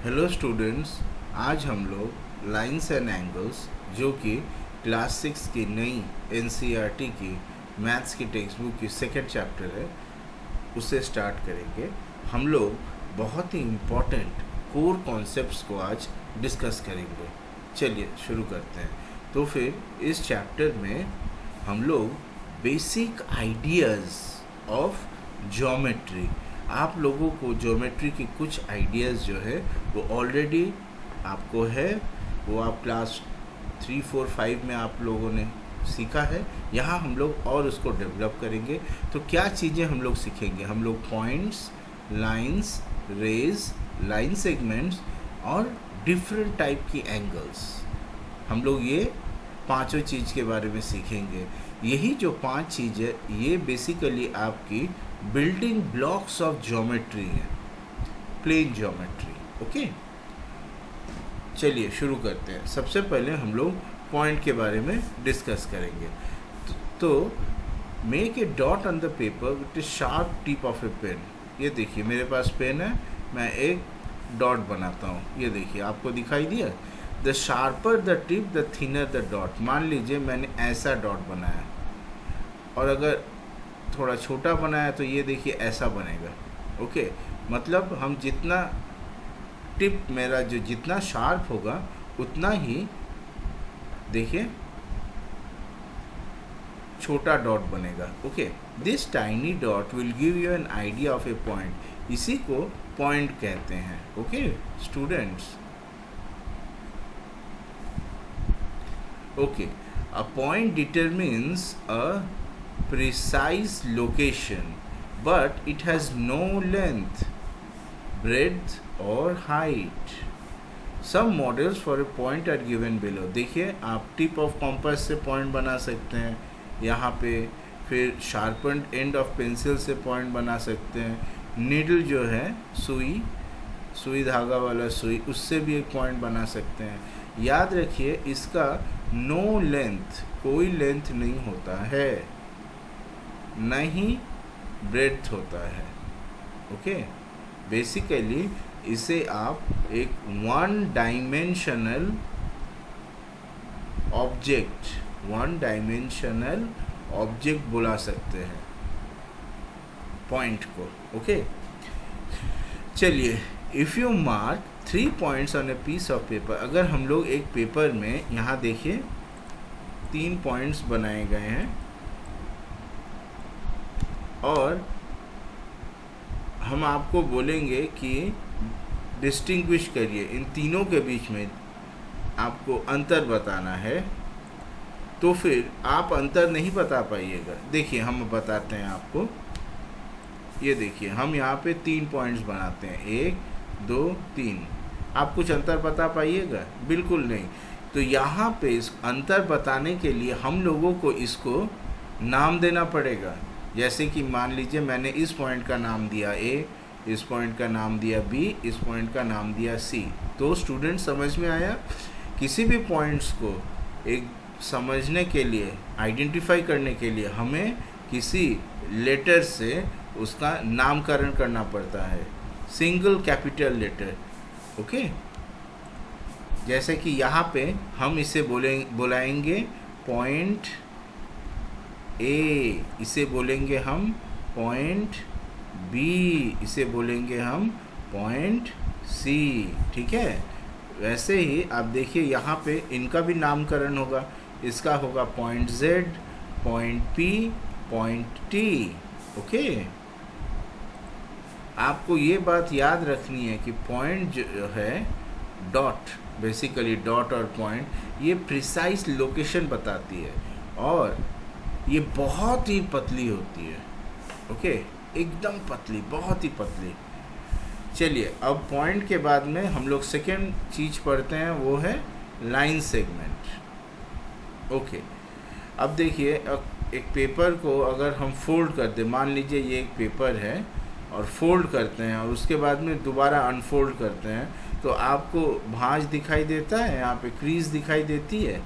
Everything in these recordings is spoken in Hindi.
हेलो स्टूडेंट्स, आज हम लोग लाइंस एंड एंगल्स जो कि क्लास 6 की नई एनसीईआरटी की मैथ्स की टेक्स्ट बुक की सेकेंड चैप्टर है, उसे स्टार्ट करेंगे। हम लोग बहुत ही इम्पॉर्टेंट कोर कॉन्सेप्ट्स को आज डिस्कस करेंगे। चलिए शुरू करते हैं। तो फिर इस चैप्टर में हम लोग बेसिक आइडियाज़ ऑफ ज्योमेट्री, आप लोगों को ज्योमेट्री की कुछ आइडियाज़ जो है वो ऑलरेडी आपको है, वो आप क्लास 3, 4, 5 में आप लोगों ने सीखा है। यहाँ हम लोग और उसको डेवलप करेंगे। तो क्या चीज़ें हम लोग सीखेंगे? हम लोग points, lines, rays, line segments और डिफरेंट टाइप की एंगल्स, हम लोग ये पांचों चीज़ के बारे में सीखेंगे। यही जो 5 चीज़ें ये बेसिकली आपकी बिल्डिंग ब्लॉक्स ऑफ ज्योमेट्री है, प्लेन ज्योमेट्री। ओके, चलिए शुरू करते हैं। सबसे पहले हम लोग पॉइंट के बारे में डिस्कस करेंगे। तो make a dot on the paper with a sharp tip of a pen. ये देखिए मेरे पास पेन है, मैं एक डॉट बनाता हूँ। ये देखिए आपको दिखाई दिया। The sharper the tip the thinner the dot. मान लीजिए मैंने ऐसा डॉट बनाया और अगर थोड़ा छोटा बनाया तो ये देखिए ऐसा बनेगा। ओके, मतलब हम जितना टिप मेरा जो जितना शार्प होगा उतना ही देखिए छोटा डॉट बनेगा। Okay, this tiny dot will give you an idea of A point. इसी को पॉइंट कहते हैं। Okay students, okay, a point determines a precise location, but it has no length, breadth or height. Some models for a point are given below. देखिए आप टिप ऑफ कॉम्पास से पॉइंट बना सकते हैं यहाँ पे, फिर शार्पन्ड एंड ऑफ पेंसिल से पॉइंट बना सकते हैं। नीडल जो है सुई धागा वाला सुई, उससे भी एक पॉइंट बना सकते हैं। याद रखिए इसका नो लेंथ, कोई लेंथ नहीं होता है, न ही ब्रेड्थ होता है। ओके, बेसिकली इसे आप एक वन डायमेंशनल ऑब्जेक्ट बुला सकते हैं पॉइंट को। ओके, चलिए, if you mark 3 points on a piece of paper. अगर हम लोग एक पेपर में यहाँ देखिए 3 पॉइंट्स बनाए गए हैं और हम आपको बोलेंगे कि डिस्टिंग्विश करिए, इन तीनों के बीच में आपको अंतर बताना है। तो फिर आप अंतर नहीं बता पाइएगा। देखिए हम बताते हैं आपको। ये देखिए हम यहाँ पे 3 पॉइंट्स बनाते हैं, 1, 2, 3। आप कुछ अंतर बता पाइएगा? बिल्कुल नहीं। तो यहाँ पे इस अंतर बताने के लिए हम लोगों को इसको नाम देना पड़ेगा। जैसे कि मान लीजिए मैंने इस पॉइंट का नाम दिया A, इस पॉइंट का नाम दिया B, इस पॉइंट का नाम दिया C। तो स्टूडेंट समझ में आया? किसी भी पॉइंट्स को एक समझने के लिए, आइडेंटिफाई करने के लिए हमें किसी लेटर से उसका नामकरण करना पड़ता है, सिंगल कैपिटल लेटर। ओके, जैसे कि यहाँ पे हम इसे बुलाएंगे पॉइंट A, इसे बोलेंगे हम पॉइंट B, इसे बोलेंगे हम पॉइंट C। ठीक है, वैसे ही आप देखिए यहाँ पे इनका भी नामकरण होगा। इसका होगा point Z, point P, point T। Okay, आपको ये बात याद रखनी है कि पॉइंट जो है डॉट, बेसिकली डॉट और पॉइंट, ये प्रिसाइज लोकेशन बताती है और ये बहुत ही पतली होती है। ओके, एकदम पतली, बहुत ही पतली। चलिए अब पॉइंट के बाद में हम लोग सेकेंड चीज़ पढ़ते हैं, वो है लाइन सेगमेंट। ओके, अब देखिए एक पेपर को अगर हम फोल्ड कर दें, मान लीजिए ये एक पेपर है और फोल्ड करते हैं और उसके बाद में दोबारा अनफोल्ड करते हैं, तो आपको भांज दिखाई देता है, यहाँ पे क्रीज दिखाई देती है?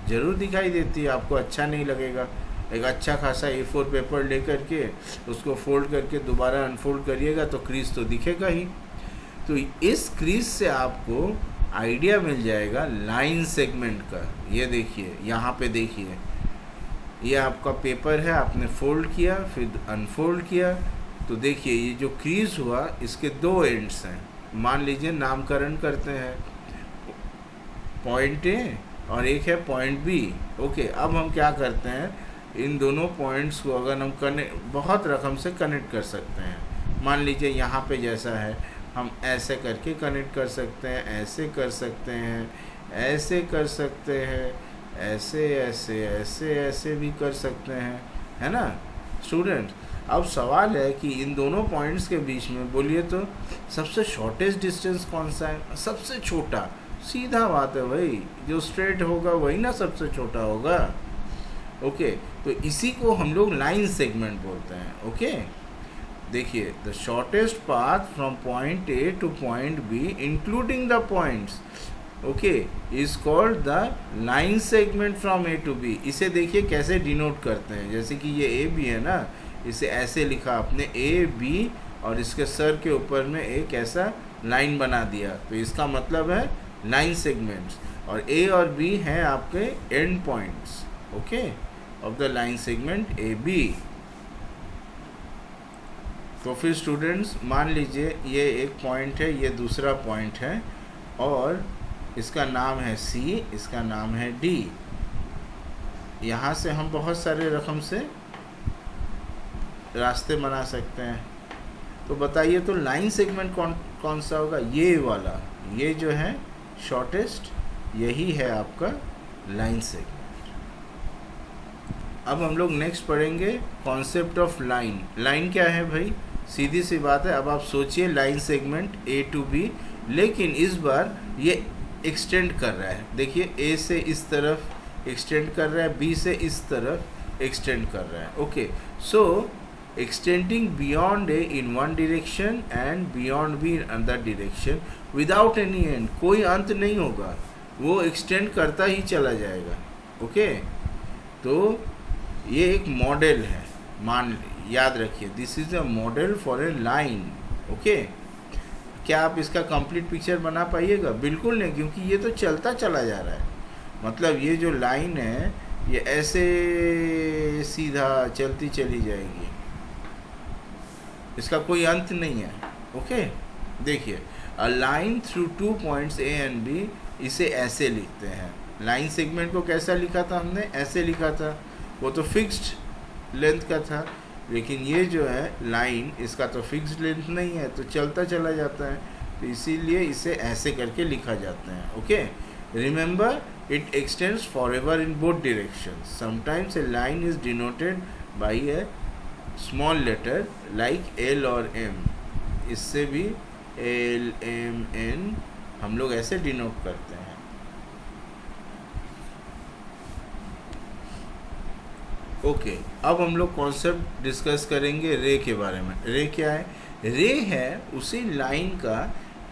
ज़रूर दिखाई देती है। आपको अच्छा नहीं लगेगा? एक अच्छा खासा A4 पेपर लेकर के उसको फोल्ड करके दोबारा अनफोल्ड करिएगा तो क्रीज तो दिखेगा ही। तो इस क्रीज से आपको आइडिया मिल जाएगा लाइन सेगमेंट का। ये देखिए, यहाँ पे देखिए, ये आपका पेपर है, आपने फोल्ड किया फिर अनफोल्ड किया, तो देखिए ये जो क्रीज हुआ इसके दो एंड्स हैं। मान लीजिए नामकरण करते हैं, पॉइंट ए और एक है पॉइंट बी। ओके, अब हम क्या करते हैं, इन दोनों पॉइंट्स को अगर हम बहुत रकम से कनेक्ट कर सकते हैं। मान लीजिए यहाँ पे जैसा है, हम ऐसे करके कनेक्ट कर सकते हैं, ऐसे कर सकते हैं, ऐसे कर सकते हैं, ऐसे ऐसे ऐसे ऐसे भी कर सकते हैं, है ना स्टूडेंट्स। अब सवाल है कि इन दोनों पॉइंट्स के बीच में बोलिए तो सबसे शॉर्टेस्ट डिस्टेंस कौन सा है? सबसे छोटा, सीधा बात है भाई, जो स्ट्रेट होगा वही ना सबसे छोटा होगा। ओके, तो इसी को हम लोग लाइन सेगमेंट बोलते हैं। ओके, देखिए, the shortest path from point A to point B including the points, okay, is called the line segment from A to B. इसे देखिए कैसे डिनोट करते हैं, जैसे कि ये ए बी है ना, इसे ऐसे लिखा आपने ए बी और इसके सर के ऊपर में एक ऐसा लाइन बना दिया, तो इसका मतलब है लाइन सेगमेंट्स। और ए और बी हैं आपके end points, okay, of the line segment A B. तो फिर स्टूडेंट्स मान लीजिए ये एक पॉइंट है, ये दूसरा पॉइंट है, और इसका नाम है सी, इसका नाम है डी। यहाँ से हम बहुत सारे रकम से रास्ते बना सकते हैं। तो बताइए, तो लाइन सेगमेंट कौन सा होगा? ये वाला, ये जो है शॉर्टेस्ट, यही है आपका लाइन सेगमेंट। अब हम लोग नेक्स्ट पढ़ेंगे कॉन्सेप्ट ऑफ लाइन। लाइन क्या है भाई? सीधी सी बात है। अब आप सोचिए line segment A to B, लेकिन इस बार ये एक्सटेंड कर रहा है। देखिए, ए से इस तरफ एक्सटेंड कर रहा है, बी से इस तरफ एक्सटेंड कर रहा है। Okay, so extending beyond A in one direction and beyond B in another direction without any end, कोई अंत नहीं होगा, वो extend करता ही चला जाएगा। ओके, तो ये एक मॉडल है, याद रखिए, this is a model for a line. Okay, क्या आप इसका कंप्लीट पिक्चर बना पाइएगा? बिल्कुल नहीं, क्योंकि ये तो चलता चला जा रहा है। मतलब ये जो लाइन है ये ऐसे सीधा चलती चली जाएगी, इसका कोई अंत नहीं है। ओके, देखिए, a line through two points A and B, इसे ऐसे लिखते हैं। लाइन सेगमेंट को कैसा लिखा था हमने? ऐसे लिखा था, वो तो फिक्स्ड लेंथ का था। लेकिन ये जो है लाइन, इसका तो फिक्स्ड लेंथ नहीं है, तो चलता चला जाता है, तो इसीलिए इसे ऐसे करके लिखा जाता है। Okay, remember it extends forever in both directions. Sometimes a line is denoted by a small letter like L और एम, इससे भी एल एम एन हम लोग ऐसे डिनोट करते हैं। ओके, अब हम लोग कॉन्सेप्ट डिस्कस करेंगे रे के बारे में। रे क्या है? रे है उसी लाइन का,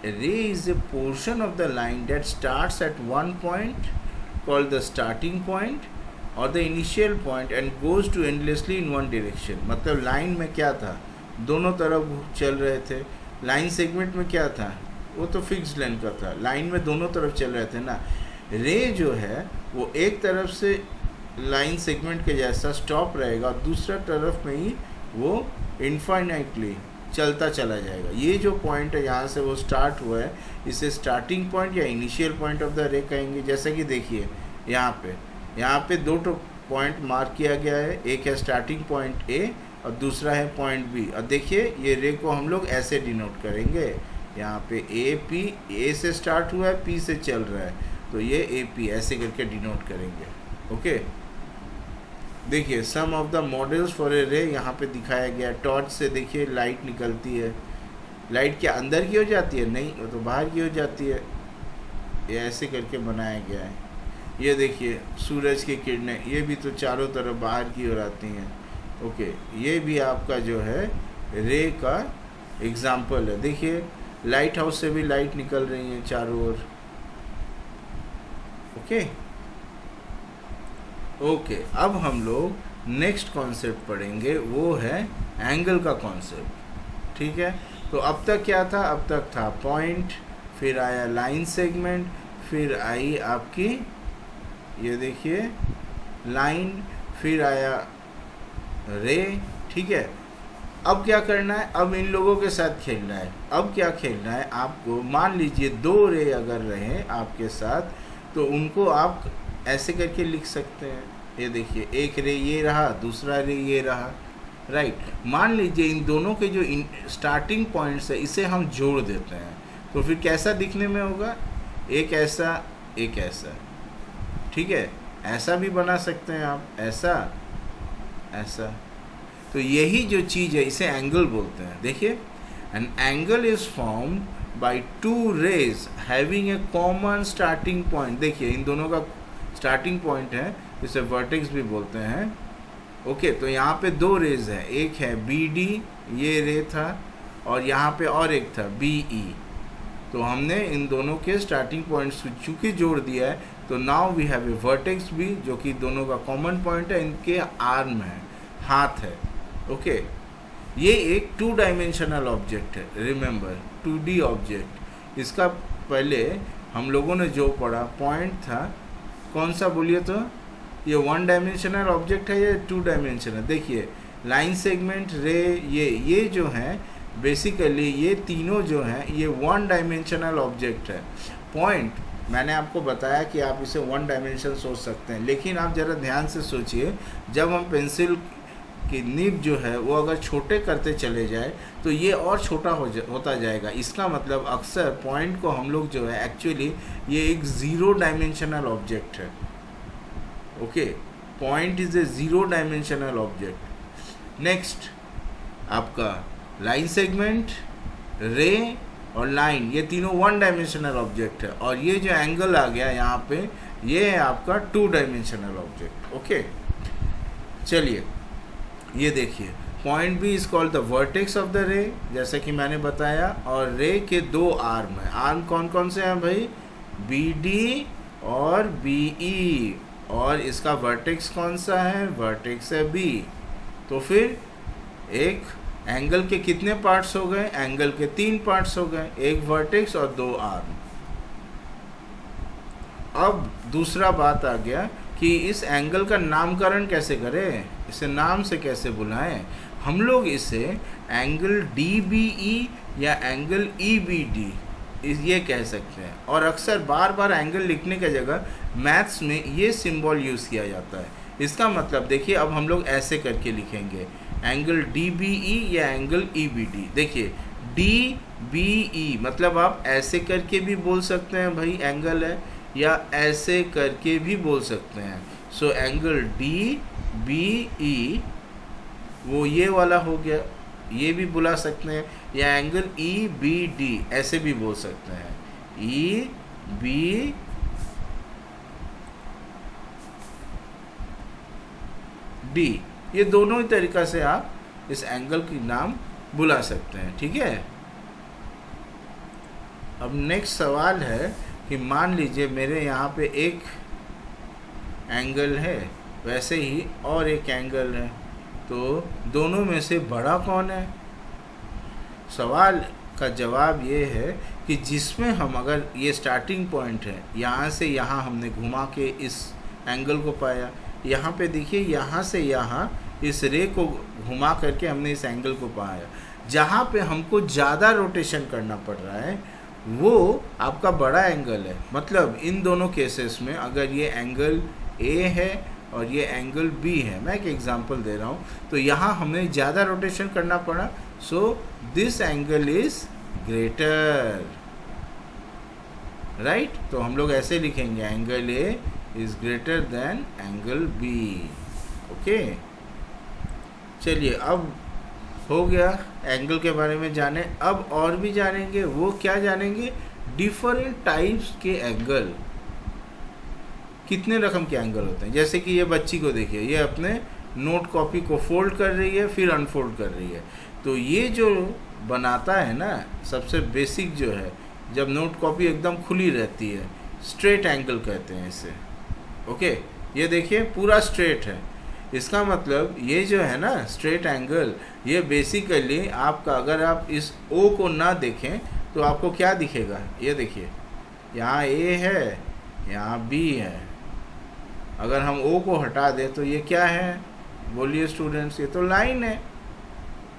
ray is a portion of the line that starts at one point called the starting point और the initial point and goes to endlessly in one direction. मतलब लाइन में क्या था? दोनों तरफ चल रहे थे। लाइन सेगमेंट में क्या था? वो तो फिक्स्ड लेंथ का था। लाइन में दोनों तरफ चल रहे थे ना। रे जो है वो एक तरफ से लाइन सेगमेंट के जैसा स्टॉप रहेगा और दूसरा तरफ में ही वो इनफाइनाइटली चलता चला जाएगा। ये जो पॉइंट है यहाँ से वो स्टार्ट हुआ है, इसे स्टार्टिंग पॉइंट या इनिशियल पॉइंट ऑफ द रे कहेंगे। जैसे कि देखिए यहाँ पे दो पॉइंट मार्क किया गया है, एक है स्टार्टिंग पॉइंट ए और दूसरा है पॉइंट बी। और देखिए ये रे को हम लोग ऐसे डिनोट करेंगे, यहाँ पे ए पी, ए से स्टार्ट हुआ है, पी से चल रहा है, तो ये ए पी ऐसे करके डिनोट करेंगे। ओके, देखिए some of the models for a ray यहाँ पे दिखाया गया है। टॉर्च से देखिए लाइट निकलती है। लाइट क्या अंदर की हो जाती है? नहीं, वो तो बाहर की हो जाती है। ये ऐसे करके बनाया गया है। ये देखिए सूरज की किरणें, ये भी तो चारों तरफ बाहर की ओर आती हैं। ओके, ये भी आपका जो है रे का एग्जाम्पल है। देखिए लाइट हाउस से भी लाइट निकल रही है चारों ओर। ओके, अब हम लोग नेक्स्ट कॉन्सेप्ट पढ़ेंगे, वो है एंगल का कॉन्सेप्ट। ठीक है, तो अब तक क्या था, अब तक था पॉइंट, फिर आया लाइन सेगमेंट, फिर आई आपकी ये देखिए लाइन, फिर आया रे, ठीक है। अब क्या करना है, अब इन लोगों के साथ खेलना है। अब क्या खेलना है आपको, मान लीजिए 2 रे अगर रहे आपके साथ, तो उनको आप ऐसे करके लिख सकते हैं। ये देखिए एक रे ये रहा, दूसरा रे ये रहा, राइट। मान लीजिए इन दोनों के जो स्टार्टिंग पॉइंट्स है इसे हम जोड़ देते हैं, तो फिर कैसा दिखने में होगा, एक ऐसा एक ऐसा, ठीक है। ऐसा भी बना सकते हैं आप, ऐसा ऐसा। तो यही जो चीज़ है इसे एंगल बोलते हैं। देखिए an angle is formed by 2 rays having a common starting point. देखिए इन दोनों का स्टार्टिंग पॉइंट है, इसे वर्टेक्स भी बोलते हैं। ओके, तो यहाँ पे 2 रेज है, एक है बी डी, ये रे था, और यहाँ पे और एक था बी ई। तो हमने इन दोनों के स्टार्टिंग पॉइंट्स चूँकि जोड़ दिया है, तो now we have a vertex भी, जो कि दोनों का कॉमन पॉइंट है, इनके आर्म है, हाथ है। ओके, ये एक 2 डायमेंशनल ऑब्जेक्ट है, रिमेंबर 2D ऑब्जेक्ट। इसका पहले हम लोगों ने जो पढ़ा पॉइंट था, कौन सा बोलिए तो, ये 1 डायमेंशनल ऑब्जेक्ट है या 2 डायमेंशनल। देखिए लाइन सेगमेंट रे, ये जो है बेसिकली ये तीनों जो हैं ये 1 डायमेंशनल ऑब्जेक्ट है। पॉइंट मैंने आपको बताया कि आप इसे 1 डायमेंशन सोच सकते हैं, लेकिन आप ज़रा ध्यान से सोचिए, जब हम पेंसिल की निब जो है वो अगर छोटे करते चले जाए तो ये और छोटा होता जाएगा। इसका मतलब अक्सर पॉइंट को हम लोग जो है एक्चुअली ये एक 0 डायमेंशनल ऑब्जेक्ट है। Okay, point is a 0 dimensional object. Next आपका लाइन सेगमेंट, रे और लाइन, ये तीनों 1 डायमेंशनल ऑब्जेक्ट है, और ये जो एंगल आ गया यहाँ पे ये है आपका 2 डायमेंशनल ऑब्जेक्ट। ओके, चलिए ये देखिए point B is called the vertex of the ray, जैसे कि मैंने बताया, और रे के 2 आर्म हैं। आर्म कौन कौन से हैं भाई, बी डी और बी ई, और इसका वर्टेक्स कौन सा है, वर्टेक्स है बी। तो फिर एक एंगल के कितने पार्ट्स हो गए, एंगल के 3 पार्ट्स हो गए, एक वर्टेक्स और 2 आर्म। अब दूसरा बात आ गया कि इस एंगल का नामकरण कैसे करें, इसे नाम से कैसे बुलाएं। हम लोग इसे एंगल डी बी ई या एंगल ई बी डी ये कह सकते हैं, और अक्सर बार बार एंगल लिखने की जगह मैथ्स में ये सिंबल यूज़ किया जाता है। इसका मतलब देखिए अब हम लोग ऐसे करके लिखेंगे, एंगल डी बी ई या एंगल ई बी डी। देखिए डी बी ई मतलब आप ऐसे करके भी बोल सकते हैं भाई एंगल है, या ऐसे करके भी बोल सकते हैं। So angle D B E वो ये वाला हो गया, ये भी बुला सकते हैं, या एंगल ई बी डी ऐसे भी बोल सकते हैं, ई बी डी। ये दोनों ही तरीक़ा से आप इस एंगल की नाम बुला सकते हैं, ठीक है। अब नेक्स्ट सवाल है कि मान लीजिए मेरे यहाँ पे एक एंगल है, वैसे ही और एक एंगल है, तो दोनों में से बड़ा कौन है। सवाल का जवाब ये है कि जिसमें हम अगर ये स्टार्टिंग पॉइंट है, यहाँ से यहाँ हमने घुमा के इस एंगल को पाया, यहाँ पे देखिए यहाँ से यहाँ इस रे को घुमा करके हमने इस एंगल को पाया। जहाँ पे हमको ज़्यादा रोटेशन करना पड़ रहा है वो आपका बड़ा एंगल है। मतलब इन दोनों केसेस में अगर ये एंगल ए है और ये एंगल बी है, मैं एक एग्जांपल दे रहा हूँ, तो यहाँ हमें ज़्यादा रोटेशन करना पड़ा, so this angle is greater, right. तो हम लोग ऐसे लिखेंगे, angle A is greater than angle B. Okay, चलिए अब हो गया एंगल के बारे में जाने। अब और भी जानेंगे, वो क्या जानेंगे, डिफरेंट टाइप्स के एंगल, कितने रकम के एंगल होते हैं। जैसे कि ये बच्ची को देखिए, ये अपने नोट कॉपी को फोल्ड कर रही है फिर अनफोल्ड कर रही है, तो ये जो बनाता है ना सबसे बेसिक जो है, जब नोट कॉपी एकदम खुली रहती है, स्ट्रेट एंगल कहते हैं इसे। ओके, ये देखिए पूरा स्ट्रेट है। इसका मतलब ये जो है ना स्ट्रेट एंगल, ये बेसिकली आपका, अगर आप इस ओ को ना देखें तो आपको क्या दिखेगा, ये देखिए यहाँ ए है, यहाँ बी है। अगर हम ओ को हटा दें तो ये क्या है, बोलिए स्टूडेंट्स, ये तो लाइन है,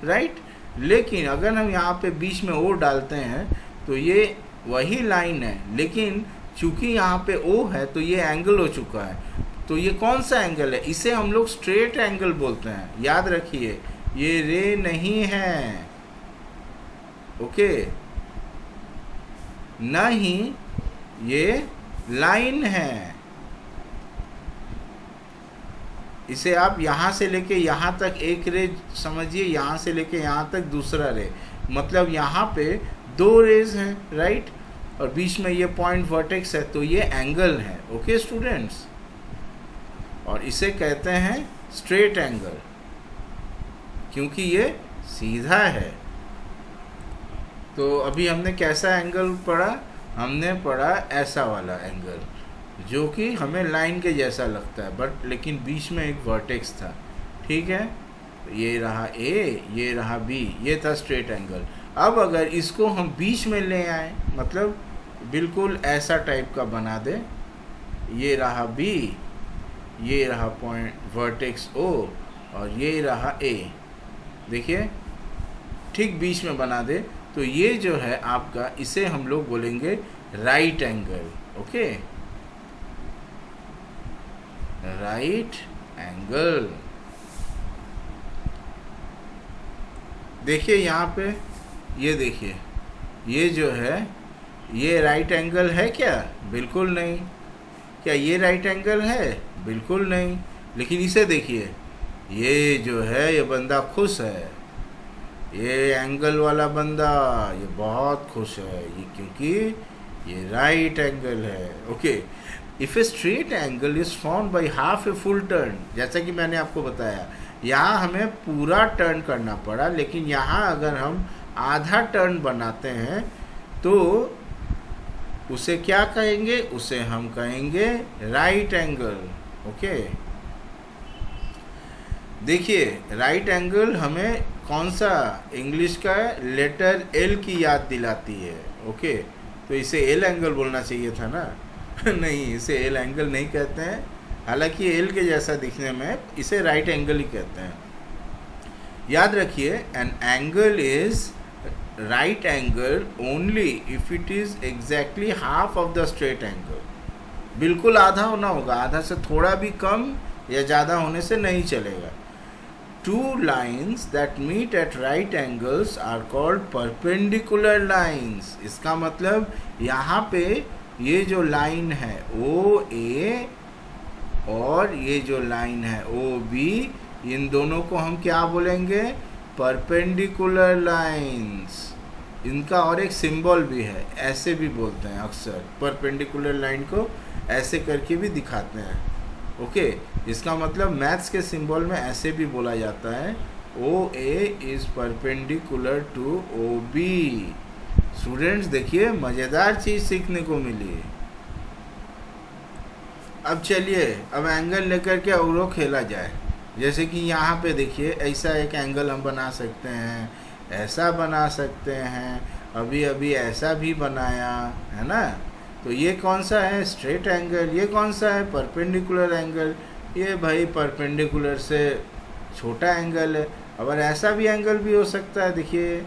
राइट। लेकिन अगर हम यहाँ पे बीच में ओ डालते हैं तो ये वही लाइन है, लेकिन चूंकि यहाँ पे ओ है तो ये एंगल हो चुका है। तो ये कौन सा एंगल है, इसे हम लोग स्ट्रेट एंगल बोलते हैं। याद रखिए ये रे नहीं है, ओके, ना ही ये लाइन है। इसे आप यहाँ से लेके यहाँ तक एक रे समझिए, यहाँ से लेके यहाँ तक दूसरा रे, मतलब यहाँ पे दो रेज हैं, राइट, और बीच में ये पॉइंट वर्टेक्स है, तो ये एंगल है, ओके स्टूडेंट्स। और इसे कहते हैं स्ट्रेट एंगल, क्योंकि ये सीधा है। तो अभी हमने कैसा एंगल पढ़ा, हमने पढ़ा ऐसा वाला एंगल जो कि हमें लाइन के जैसा लगता है, बट लेकिन बीच में एक वर्टेक्स था, ठीक है। ये रहा ए, ये रहा बी, ये था स्ट्रेट एंगल। अब अगर इसको हम बीच में ले आए, मतलब बिल्कुल ऐसा टाइप का बना दे, ये रहा बी, ये रहा पॉइंट वर्टेक्स ओ, और ये रहा ए, देखिए ठीक बीच में बना दे, तो ये जो है आपका, इसे हम लोग बोलेंगे right angle, okay, right angle. देखिए यहाँ पे, ये देखिए, ये जो है ये राइट एंगल है क्या, बिल्कुल नहीं। क्या ये राइट एंगल है, बिल्कुल नहीं। लेकिन इसे देखिए, ये जो है ये बंदा खुश है, ये एंगल वाला बंदा ये बहुत खुश है, ये क्योंकि ये राइट एंगल है, okay. If a straight angle is found by half a full turn, जैसा कि मैंने आपको बताया, यहाँ हमें पूरा टर्न करना पड़ा, लेकिन यहाँ अगर हम आधा टर्न बनाते हैं तो उसे क्या कहेंगे, उसे हम कहेंगे राइट एंगल, ओके। देखिए राइट एंगल हमें कौन सा इंग्लिश का लेटर एल की याद दिलाती है, ओके। तो इसे एल एंगल बोलना चाहिए था ना नहीं, इसे एल एंगल नहीं कहते हैं, हालांकि एल के जैसा दिखने में इसे राइट एंगल ही कहते हैं। याद रखिए, N angle is right angle only if it is exactly half of the straight angle. बिल्कुल आधा होना होगा, आधा से थोड़ा भी कम या ज़्यादा होने से नहीं चलेगा। Two lines that meet at right angles are called perpendicular lines। इसका मतलब यहाँ पे ये जो लाइन है ओ ए और ये जो लाइन है ओ बी, इन दोनों को हम क्या बोलेंगे, परपेंडिकुलर लाइंस। इनका और एक सिंबल भी है, ऐसे भी बोलते हैं अक्सर, परपेंडिकुलर लाइन को ऐसे करके भी दिखाते हैं, ओके। इसका मतलब मैथ्स के सिंबल में ऐसे भी बोला जाता है, O A is perpendicular to O B. Students देखिए मज़ेदार चीज़ सीखने को मिली। अब चलिए, अब एंगल लेकर के और खेला जाए। जैसे कि यहाँ पे देखिए, ऐसा एक एंगल हम बना सकते हैं, ऐसा बना सकते हैं, अभी अभी ऐसा भी बनाया है ना। तो ये कौन सा है, स्ट्रेट एंगल। ये कौन सा है, परपेंडिकुलर एंगल। ये भाई परपेंडिकुलर से छोटा एंगल है। और ऐसा भी एंगल भी हो सकता है, देखिए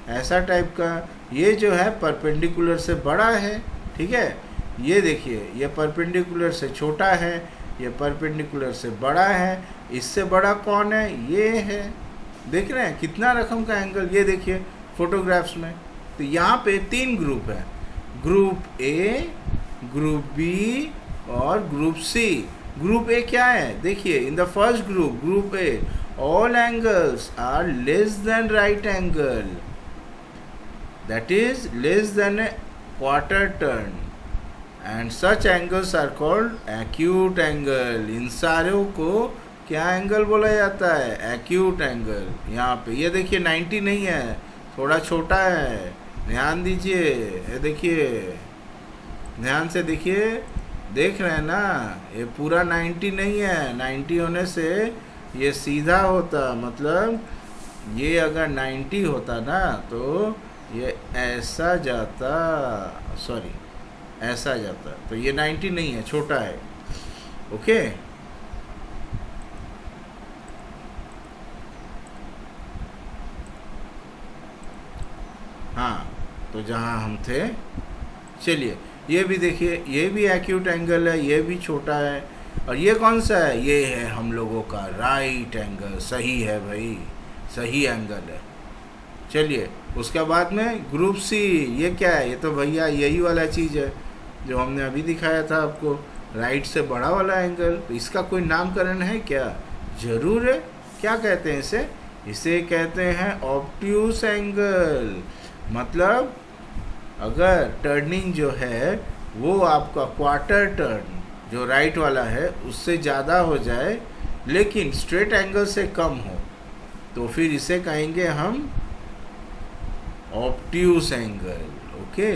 ऐसा टाइप का। ये जो है परपेंडिकुलर से बड़ा है, ठीक है। ये देखिए, ये परपेंडिकुलर से छोटा है, ये परपेंडिकुलर से बड़ा है। इससे बड़ा कौन है, ये है। देख रहे हैं कितना रकम का एंगल। ये देखिए फोटोग्राफ्स में, तो यहाँ पे 3 ग्रुप है, ग्रुप ए, ग्रुप बी और ग्रुप सी। ग्रुप ए क्या है, देखिए in the first group, group A, all angles are less than right angle, that is less than a quarter turn, and such angles are called acute angle। इन सारों को क्या एंगल बोला जाता है, acute angle। यहाँ पे ये देखिए 90 नहीं है, थोड़ा छोटा है, ध्यान दीजिए। ये देखिए, ध्यान से देखिए, देख रहे हैं ना, ये पूरा 90 नहीं है। 90 होने से ये सीधा होता, मतलब ये अगर 90 होता ना तो ये ऐसा जाता, सॉरी ऐसा जाता, तो ये 90 नहीं है, छोटा है। ओके, हाँ, तो जहाँ हम थे, चलिए ये भी देखिए, ये भी एक्यूट एंगल है, ये भी छोटा है। और ये कौन सा है? ये है हम लोगों का राइट एंगल। सही है भाई, सही एंगल है। चलिए उसके बाद में ग्रुप सी, ये क्या है? ये तो भैया यही वाला चीज़ है जो हमने अभी दिखाया था आपको, राइट से बड़ा वाला एंगल। तो इसका कोई नामकरण है क्या? जरूर है। क्या कहते हैं इसे? इसे कहते हैं ऑब्ट्यूस एंगल। मतलब अगर टर्निंग जो है वो आपका क्वार्टर टर्न जो राइट वाला है उससे ज़्यादा हो जाए लेकिन स्ट्रेट एंगल से कम हो, तो फिर इसे कहेंगे हम ऑब्ट्यूस एंगल। ओके,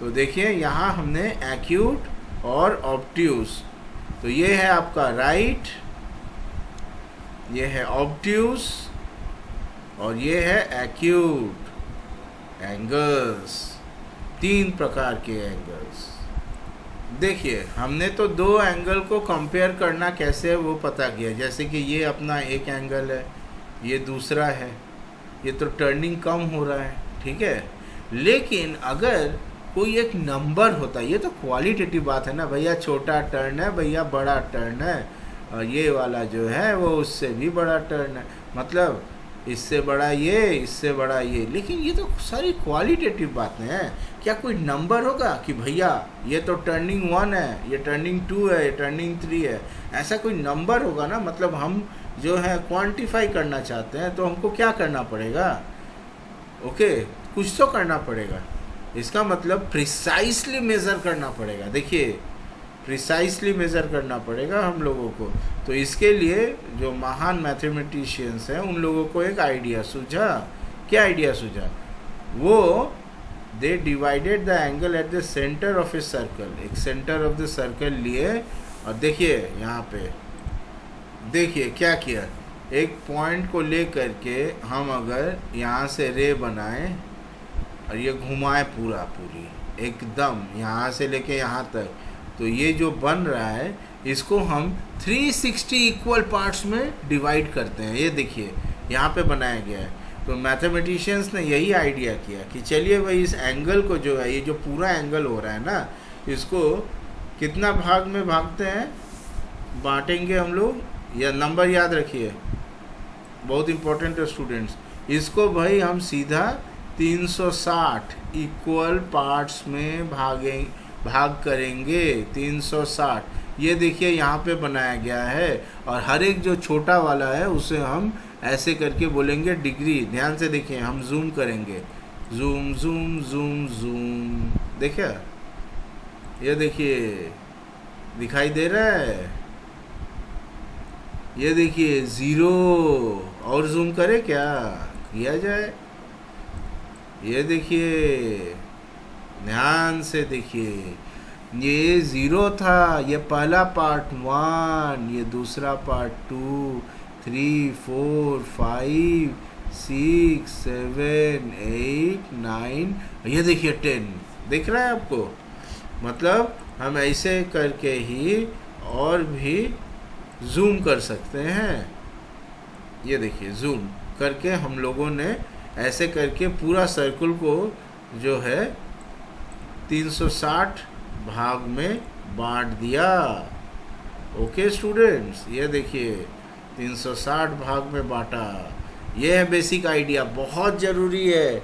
तो देखिए यहाँ हमने एक्यूट और ऑब्ट्यूस, तो ये है आपका राइट, ये है ऑब्ट्यूस और ये है एक्यूट एंगल्स। 3 प्रकार के एंगल्स। देखिए हमने तो 2 एंगल को कंपेयर करना कैसे है वो पता किया, जैसे कि ये अपना एक एंगल है, ये दूसरा है, ये तो टर्निंग कम हो रहा है, ठीक है। लेकिन अगर कोई एक नंबर होता, ये तो क्वालिटेटिव बात है ना भैया, छोटा टर्न है भैया, बड़ा टर्न है, और ये वाला जो है वो उससे भी बड़ा टर्न है, मतलब इससे बड़ा ये, इससे बड़ा ये। लेकिन ये तो सारी क्वालिटेटिव बातें हैं। क्या कोई नंबर होगा कि भैया ये तो टर्निंग 1 है, ये टर्निंग 2 है, ये टर्निंग 3 है? ऐसा कोई नंबर होगा ना, मतलब हम जो है क्वांटिफाई करना चाहते हैं तो हमको क्या करना पड़ेगा? ओके, कुछ तो करना पड़ेगा। इसका मतलब प्रिसाइसली मेज़र करना पड़ेगा। देखिए प्रिसाइसली मेज़र करना पड़ेगा हम लोगों को। तो इसके लिए जो महान मैथमेटिशियंस हैं उन लोगों को एक आइडिया सूझा। क्या आइडिया सूझा? वो they divided the angle at the centre of a circle. एक सेंटर ऑफ द सर्कल लिए और देखिए यहाँ पे देखिए क्या किया, एक पॉइंट को ले करके हम अगर यहाँ से रे बनाएं और ये घुमाए पूरी एकदम यहाँ से लेके यहाँ तक, तो ये जो बन रहा है इसको हम 360 इक्वल पार्ट्स में डिवाइड करते हैं। ये देखिए यहाँ पे बनाया गया है। तो मैथमेटिशियंस ने यही आइडिया किया कि चलिए भाई इस एंगल को जो है, ये जो पूरा एंगल हो रहा है ना, इसको कितना भाग में भागते हैं, बांटेंगे हम लोग, या नंबर याद रखिए, बहुत इम्पोर्टेंट है स्टूडेंट्स। इसको भाई हम सीधा 360 इक्वल पार्ट्स में भाग करेंगे। 360 ये देखिए यहाँ पे बनाया गया है, और हर एक जो छोटा वाला है उसे हम ऐसे करके बोलेंगे डिग्री। ध्यान से देखिए, हम जूम करेंगे, जूम जूम जूम जूम, देखिए ये देखिए दिखाई दे रहा है, ये देखिए 0। और जूम करे, क्या किया जाए, ये देखिए ध्यान से देखिए, ये 0 था, ये पहला पार्ट 1, ये दूसरा पार्ट 2, 3, 4, 5, 6, 7, 8, 9, ये देखिए 10। दिख रहा है आपको? मतलब हम ऐसे करके ही और भी जूम कर सकते हैं। ये देखिए जूम करके हम लोगों ने ऐसे करके पूरा सर्कल को जो है 360 भाग में बांट दिया। ओके स्टूडेंट्स, ये देखिए 360 भाग में बांटा। ये है बेसिक आइडिया, बहुत ज़रूरी है।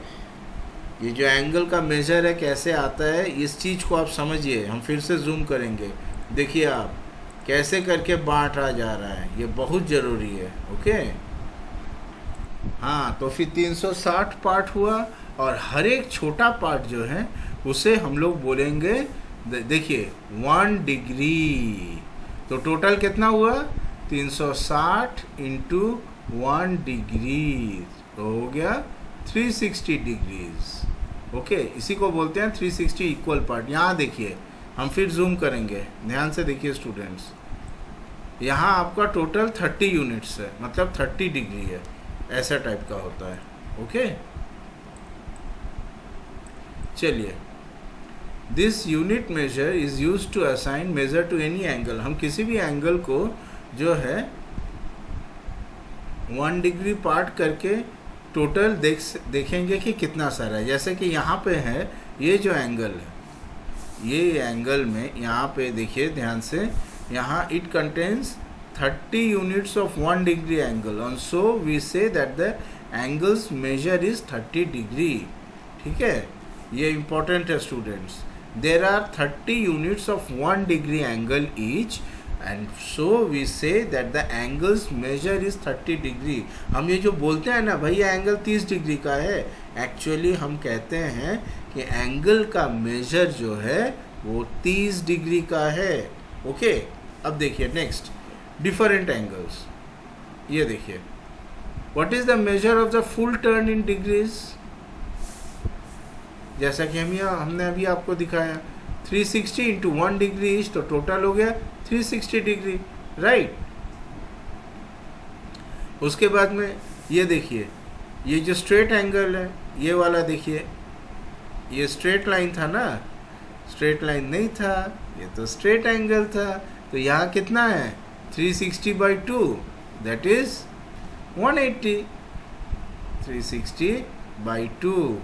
ये जो एंगल का मेजर है कैसे आता है, इस चीज़ को आप समझिए। हम फिर से जूम करेंगे, देखिए आप कैसे करके बांटा जा रहा है, ये बहुत ज़रूरी है। ओके, हाँ, तो फिर 360 पार्ट हुआ, और हर एक छोटा पार्ट जो है उसे हम लोग बोलेंगे, देखिए 1 डिग्री। तो टोटल कितना हुआ? 360 इंटू 1 डिग्री, तो हो गया 360 डिग्रीज। ओके, इसी को बोलते हैं 360 इक्वल पार्ट। यहाँ देखिए हम फिर जूम करेंगे, ध्यान से देखिए स्टूडेंट्स। यहाँ आपका टोटल 30 यूनिट्स है, मतलब 30 डिग्री है, ऐसा टाइप का होता है। ओके, चलिए, this unit measure is use to assign measure to any angle. हम किसी भी एंगल को जो है 1 डिग्री पार्ट करके टोटल देखेंगे कि कितना सारा है। जैसे कि यहाँ पे है ये जो एंगल है, ये एंगल में यहाँ पे देखिए ध्यान से, यहाँ it contains 30 units of 1 degree angle, on so we say that the angle's measure is 30 degree. ठीक है, ये इंपॉर्टेंट है students. There are 30 units of 1 degree angle each, and so we say that the angle's measure is 30 degree. हम ये जो बोलते हैं ना भाई ये एंगल 30 डिग्री का है, एक्चुअली हम कहते हैं कि एंगल का मेजर जो है वो 30 डिग्री का है। ओके, अब देखिए नेक्स्ट, डिफरेंट एंगल्स। ये देखिए, what is the measure of the full turn in degrees. जैसा कि हमने अभी आपको दिखाया 360 इंटू 1 डिग्री इच, तो टोटल हो गया 360 डिग्री, राइट। उसके बाद में ये देखिए, ये जो स्ट्रेट एंगल है ये वाला देखिए, ये स्ट्रेट लाइन था ना, स्ट्रेट लाइन नहीं था, ये तो स्ट्रेट एंगल था। तो यहाँ कितना है 360/2, दैट इज 180। 360/2,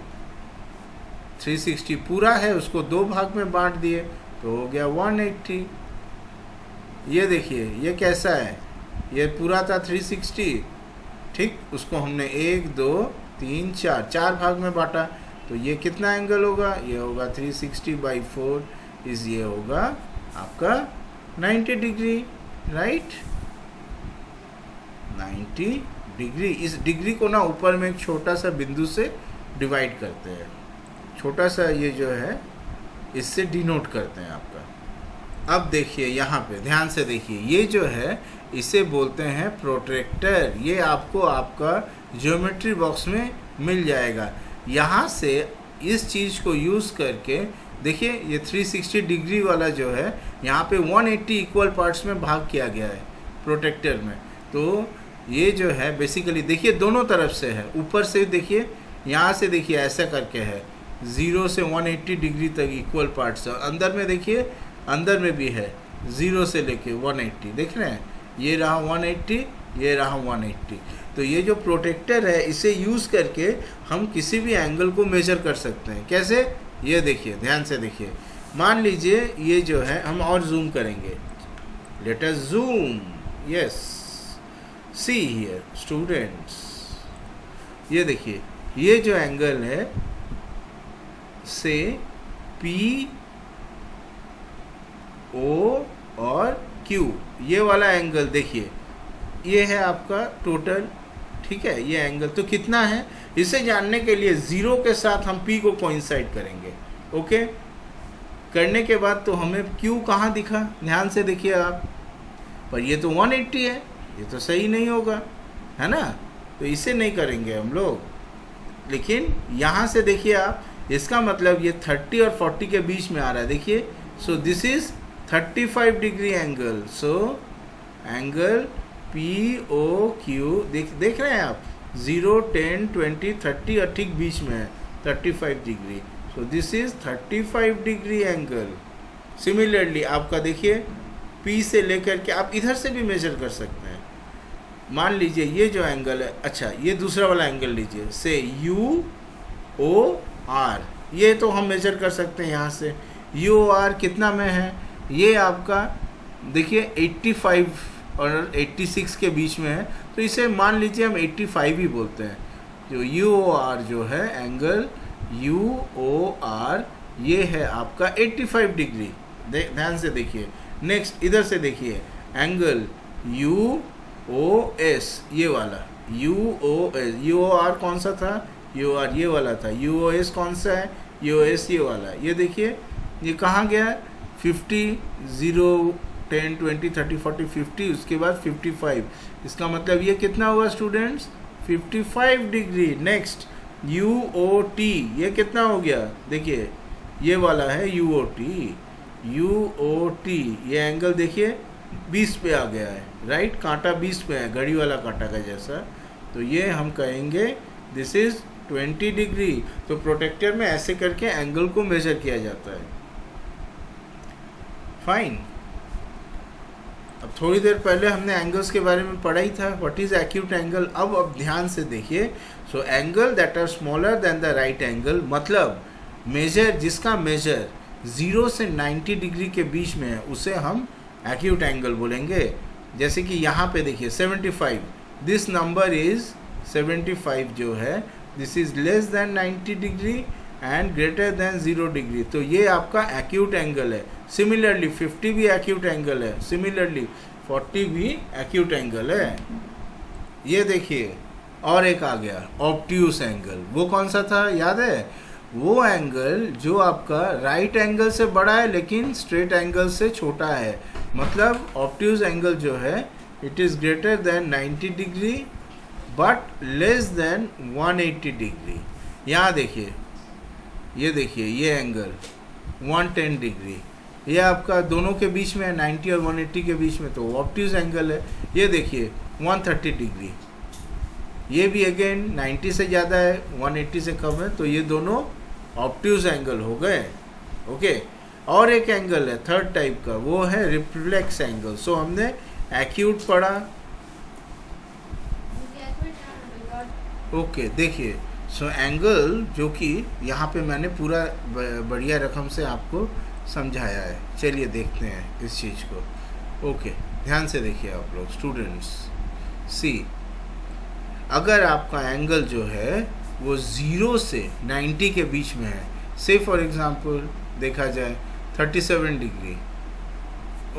360 पूरा है, उसको 2 भाग में बांट दिए तो हो गया 180। ये देखिए ये कैसा है, ये पूरा था 360, ठीक, उसको हमने 1 2 3 4 भाग में बांटा, तो ये कितना एंगल होगा, ये होगा 360/4 इज, ये होगा आपका 90 डिग्री, राइट, 90 डिग्री। इस डिग्री को ना ऊपर में एक छोटा सा बिंदु से डिवाइड करते हैं, छोटा सा ये जो है इससे डिनोट करते हैं आपका। अब देखिए यहाँ पे ध्यान से देखिए, ये जो है इसे बोलते हैं प्रोट्रैक्टर। ये आपको आपका ज्योमेट्री बॉक्स में मिल जाएगा। यहाँ से इस चीज़ को यूज़ करके देखिए, ये 360 डिग्री वाला जो है यहाँ पे 180 इक्वल पार्ट्स में भाग किया गया है प्रोट्रैक्टर में। तो ये जो है बेसिकली देखिए दोनों तरफ से है, ऊपर से देखिए, यहाँ से देखिए ऐसा करके है, 0 से 180 डिग्री तक इक्वल पार्ट्स है। अंदर में देखिए, अंदर में भी है 0 से लेके 180, देख रहे हैं, ये रहा 180, ये रहा 180। तो ये जो प्रोटेक्टर है इसे यूज़ करके हम किसी भी एंगल को मेजर कर सकते हैं। कैसे, ये देखिए ध्यान से देखिए, मान लीजिए ये जो है, हम और जूम करेंगे, let us zoom, yes, see here students, ये देखिए ये जो एंगल है से पी ओ और क्यू, ये वाला एंगल देखिए, ये है आपका टोटल, ठीक है, ये एंगल तो कितना है, इसे जानने के लिए 0 के साथ हम P को कोइंसाइड करेंगे। ओके, करने के बाद तो हमें Q कहाँ दिखा, ध्यान से देखिए आप, पर ये तो 180 है, ये तो सही नहीं होगा, है ना, तो इसे नहीं करेंगे हम लोग। लेकिन यहाँ से देखिए आप, इसका मतलब ये 30 और 40 के बीच में आ रहा है, देखिए, सो this is 35 degree angle, so angle POQ देख रहे हैं आप, 0 10 20 30 और ठीक बीच में है 35 degree, so this is 35 degree angle. Similarly आपका देखिए P से लेकर के आप इधर से भी मेजर कर सकते हैं। मान लीजिए ये जो एंगल है, अच्छा ये दूसरा वाला एंगल लीजिए, से UOR, ये तो हम मेजर कर सकते हैं यहाँ से। UOR कितना में है, ये आपका देखिए 85 और 86 के बीच में है, तो इसे मान लीजिए हम 85 ही बोलते हैं। जो UOR जो है एंगल UOR, ये है आपका 85 डिग्री, ध्यान से देखिए। नेक्स्ट इधर से देखिए एंगल UOS, ये वाला UOS, UOR कौन सा था, UOR ये वाला था, UOS कौन सा है, UOS ये वाला, ये देखिए ये कहाँ गया, 50 0 10 20 30 40 50, उसके बाद 55, इसका मतलब ये कितना हुआ स्टूडेंट्स, 55 डिग्री। नेक्स्ट UOT, ये कितना हो गया, देखिए ये वाला है UOT, UOT, ये एंगल देखिए 20 पे आ गया है, राइट, कांटा 20 पे है, घड़ी वाला कांटा का जैसा, तो ये हम कहेंगे दिस इज 20 डिग्री। तो प्रोटेक्टर में ऐसे करके एंगल को मेजर किया जाता है। फाइन। अब थोड़ी देर पहले हमने एंगल्स के बारे में पढ़ा ही था, व्हाट इज एक्यूट एंगल। अब ध्यान से देखिए, so angle that are smaller than the right angle, मतलब मेजर, जिसका मेजर 0 से 90 डिग्री के बीच में है, उसे हम एक्यूट एंगल बोलेंगे। जैसे कि यहाँ पे देखिए 75, दिस नंबर इज 75 जो है, this is less than 90 degree and greater than 0 degree, तो ये आपका एक्यूट एंगल है। सिमिलरली 50 भी एक्यूट एंगल है, सिमिलरली 40 भी एक्यूट एंगल है। ये देखिए और एक आ गया ऑब्ट्यूस एंगल, वो कौन सा था याद है? वो एंगल जो आपका राइट एंगल से बड़ा है लेकिन स्ट्रेट एंगल से छोटा है, मतलब ऑब्ट्यूस एंगल जो है it is greater then 90 degree but less than 180 degree. यहाँ देखिए, ये देखिए ये एंगल 110 डिग्री, ये आपका दोनों के बीच में है, 90 और 180 के बीच में, तो ऑब्ट्यूस एंगल है। ये देखिए 130 डिग्री, ये भी अगेन 90 से ज़्यादा है, 180 से कम है, तो ये दोनों ऑब्ट्यूस एंगल हो गए। ओके, और एक एंगल है थर्ड टाइप का, वो है रिफ्लेक्स एंगल। सो हमने एक्यूट पढ़ा। ओके देखिए, सो एंगल जो कि यहाँ पे मैंने पूरा बढ़िया रकम से आपको समझाया है। चलिए देखते हैं इस चीज़ को। ओके, ध्यान से देखिए आप लोग स्टूडेंट्स। सी, अगर आपका एंगल जो है वो 0 से 90 के बीच में है, से फॉर एग्जांपल देखा जाए 37 डिग्री,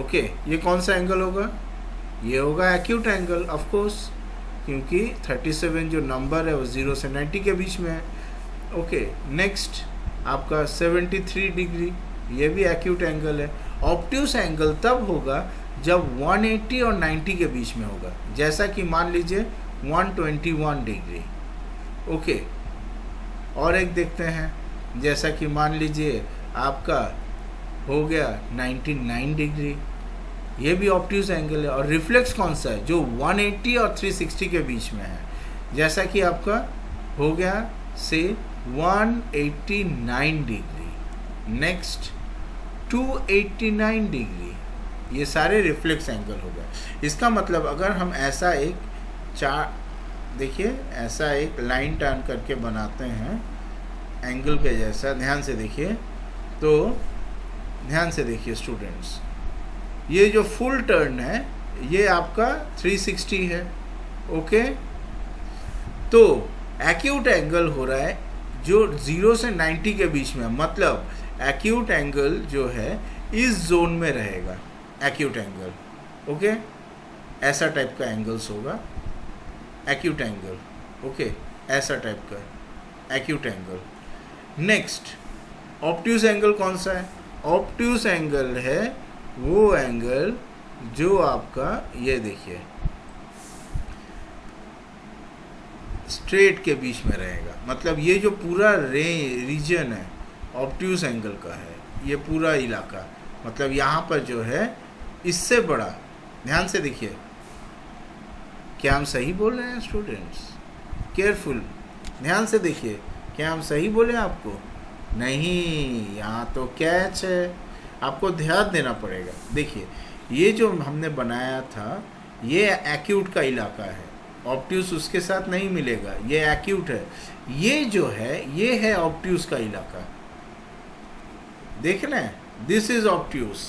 ओके, ये कौन सा एंगल होगा? ये होगा एक्यूट एंगल ऑफ कोर्स, क्योंकि 37 जो नंबर है वो 0 से 90 के बीच में है। ओके, नेक्स्ट आपका 73 डिग्री, ये भी एक्यूट एंगल है। ऑब्ट्यूस एंगल तब होगा जब 180 और 90 के बीच में होगा, जैसा कि मान लीजिए 121 डिग्री। ओके, और एक देखते हैं, जैसा कि मान लीजिए आपका हो गया 99 डिग्री, ये भी ऑब्ट्यूस एंगल है। और रिफ्लेक्स कौन सा है? जो 180 और 360 के बीच में है, जैसा कि आपका हो गया से 189 डिग्री, नेक्स्ट 289 डिग्री, ये सारे रिफ्लेक्स एंगल हो गए। इसका मतलब अगर हम ऐसा एक देखिए ऐसा एक लाइन टर्न करके बनाते हैं एंगल के जैसा, ध्यान से देखिए, तो ध्यान से देखिए स्टूडेंट्स, ये जो फुल टर्न है ये आपका 360 है। ओके, तो एक्यूट एंगल हो रहा है जो 0 से 90 के बीच में, मतलब एक्यूट एंगल जो है इस जोन में रहेगा एक्यूट एंगल। ओके, ऐसा टाइप का एंगल्स होगा एक्यूट एंगल। ओके, ऐसा टाइप का acute angle. Next obtuse angle कौन सा है? ऑब्ट्यूस एंगल है वो एंगल जो आपका ये देखिए स्ट्रेट के बीच में रहेगा, मतलब ये जो पूरा रीजन है ऑब्ट्यूस एंगल का है, ये पूरा इलाका, मतलब यहाँ पर जो है इससे बड़ा, ध्यान से देखिए, क्या हम सही बोल रहे हैं स्टूडेंट्स? केयरफुल, ध्यान से देखिए, क्या हम सही बोले आपको? नहीं, यहाँ तो कैच है, आपको ध्यान देना पड़ेगा। देखिए ये जो हमने बनाया था ये एक्यूट का इलाका है, ऑब्ट्यूस उसके साथ नहीं मिलेगा, ये एक्यूट है। ये जो है ये है ऑब्ट्यूस का इलाका, देख रहे हैं, दिस इज ऑब्ट्यूस।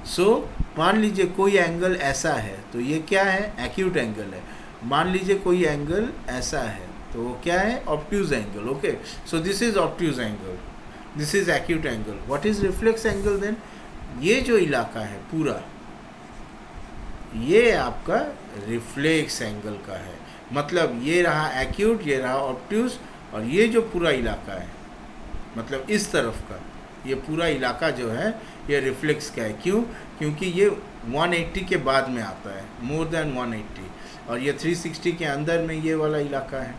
सो मान लीजिए कोई एंगल ऐसा है तो ये क्या है? एक्यूट एंगल है। मान लीजिए कोई एंगल ऐसा है तो वो क्या है? Obtuse angle. Okay, so this is obtuse angle, this is acute angle. What is reflex angle then? ये जो इलाका है पूरा, ये आपका रिफ्लेक्स एंगल का है, मतलब ये रहा एक्यूट, ये रहा ऑब्ट्यूस, और ये जो पूरा इलाका है मतलब इस तरफ का ये पूरा इलाका जो है ये रिफ्लेक्स का है। क्यों? क्योंकि ये 180 के बाद में आता है, मोर देन 180, और ये 360 के अंदर में ये वाला इलाका है,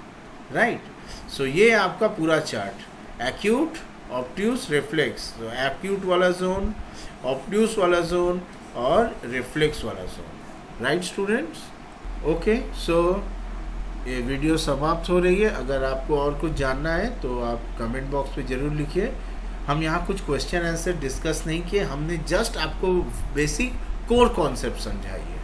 राइट। सो ये आपका पूरा चार्ट एक्यूट, ऑब्ट्यूस रिफ्लेक्स, तो एक्यूट वाला जोन, ऑब्ट्यूस वाला जोन और रिफ्लेक्स वाला जोन। Right students? ओके, सो ये वीडियो समाप्त हो रही है। अगर आपको और कुछ जानना है तो आप कमेंट बॉक्स में ज़रूर लिखिए। हम यहाँ कुछ क्वेश्चन आंसर डिस्कस नहीं किए, हमने जस्ट आपको बेसिक कोर कॉन्सेप्ट समझाई है।